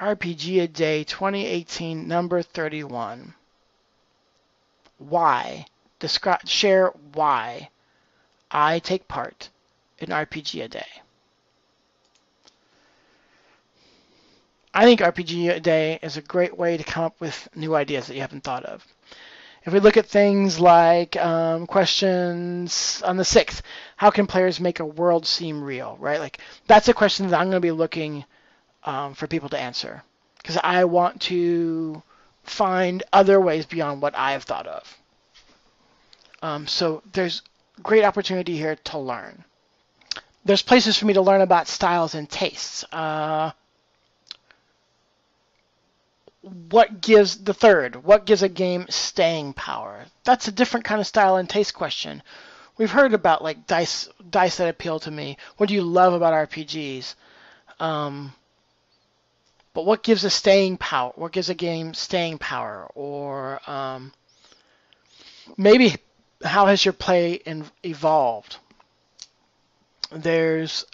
RPG a Day 2018, number 31. Why? Share why I take part in RPG a Day. I think RPG a Day is a great way to come up with new ideas that you haven't thought of. If we look at things like questions on the 6th, how can players make a world seem real, right? Like that's a question that I'm going to be looking for people to answer because I want to find other ways beyond what I have thought of. So there's great opportunity here to learn. There's places for me to learn about styles and tastes. What gives a game staying power? That's a different kind of style and taste question. We've heard about like dice that appeal to me. What do you love about RPGs? But what gives a staying power? What gives a game staying power? Or maybe how has your play evolved? There's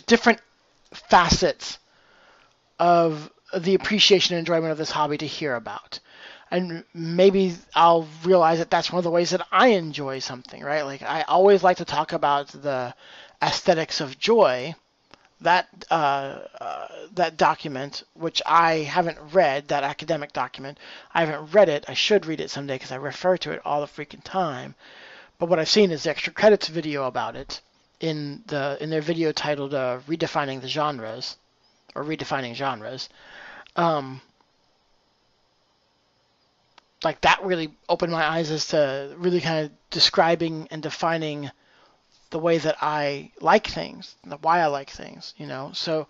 different facets of the appreciation and enjoyment of this hobby to hear about. And maybe I'll realize that that's one of the ways that I enjoy something, right? Like I always like to talk about the aesthetics of joy. That document, which I haven't read, that academic document, I haven't read it. I should read it someday because I refer to it all the freaking time. But what I've seen is the extra credits video about it in their video titled "Redefining the Genres" or "Redefining Genres." Like that really opened my eyes as to really kind of describing and defining the way that I like things, why I like things, you know. So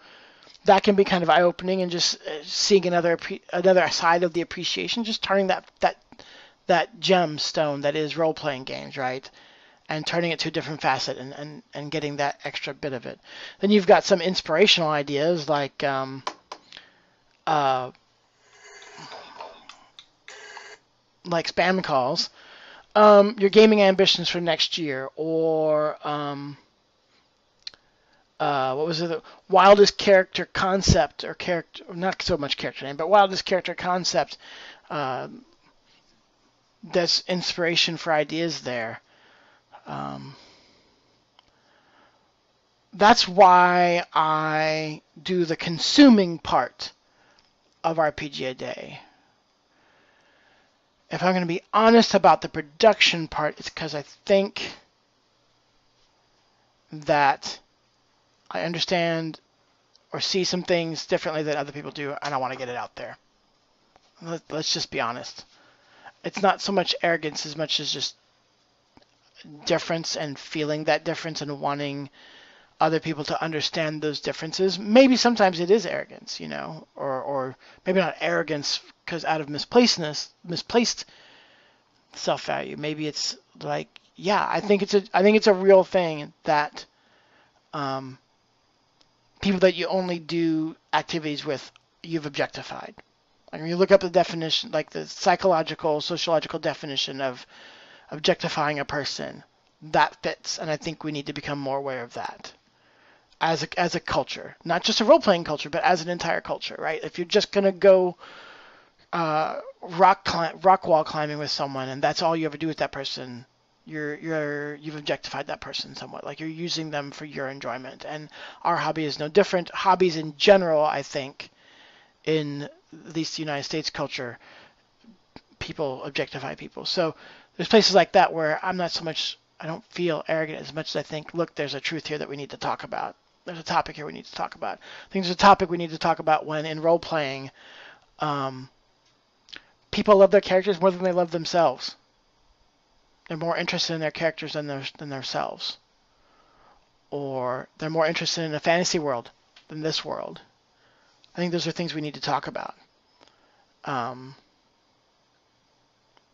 that can be kind of eye-opening, and just seeing another side of the appreciation, just turning that gemstone that is role-playing games, right, and turning it to a different facet and getting that extra bit of it. Then you've got some inspirational ideas like spam calls, your gaming ambitions for next year, or what was it? Wildest character concept, or character, not so much character name, but wildest character concept. That's inspiration for ideas there. That's why I do the consuming part of RPG a Day. If I'm going to be honest about the production part, it's because I think that I understand or see some things differently than other people do, and I want to get it out there. Let's just be honest. It's not so much arrogance as much as just difference and feeling that difference and wanting other people to understand those differences. Maybe sometimes it is arrogance, you know, or maybe not arrogance because out of misplaced self-value. Maybe it's like, yeah, I think it's a real thing that people that you only do activities with, you've objectified. Like when you look up the definition, like the psychological, sociological definition of objectifying a person, that fits, and I think we need to become more aware of that as a culture, not just a role-playing culture, but as an entire culture, right? If you're just gonna go rock wall climbing with someone, and that's all you ever do with that person, you've objectified that person somewhat. Like you're using them for your enjoyment, and our hobby is no different. Hobbies in general, I think, in at least the United States culture, people objectify people. So there's places like that where I don't feel arrogant as much as I think, look, there's a truth here that we need to talk about. There's a topic here we need to talk about. I think there's a topic we need to talk about when in role-playing, people love their characters more than they love themselves. They're more interested in their characters than themselves. Or they're more interested in a fantasy world than this world. I think those are things we need to talk about.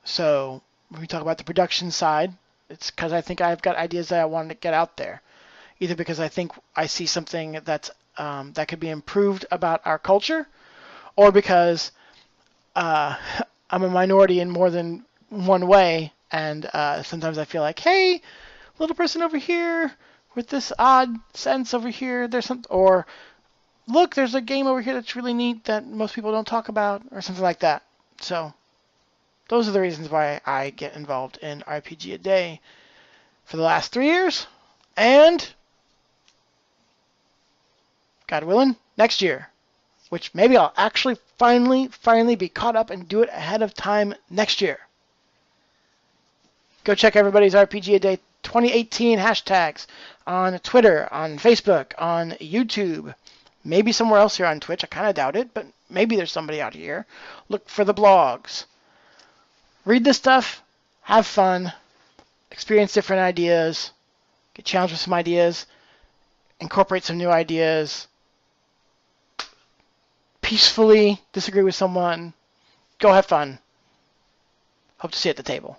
So when we talk about the production side, it's because I think I've got ideas that I want to get out there. Either because I think I see something that's that could be improved about our culture, or because I'm a minority in more than one way, and sometimes I feel like, hey, little person over here with this odd sense over here, there's some, or look, there's a game over here that's really neat that most people don't talk about, or something like that. So those are the reasons why I get involved in RPG a Day for the last 3 years, and God willing, next year, which maybe I'll actually finally be caught up and do it ahead of time next year. Go check everybody's RPG a Day 2018 hashtags on Twitter, on Facebook, on YouTube, maybe somewhere else here on Twitch. I kind of doubt it, but maybe there's somebody out here. Look for the blogs. Read this stuff, have fun, experience different ideas, get challenged with some ideas, incorporate some new ideas, peacefully disagree with someone, go have fun. Hope to see you at the table.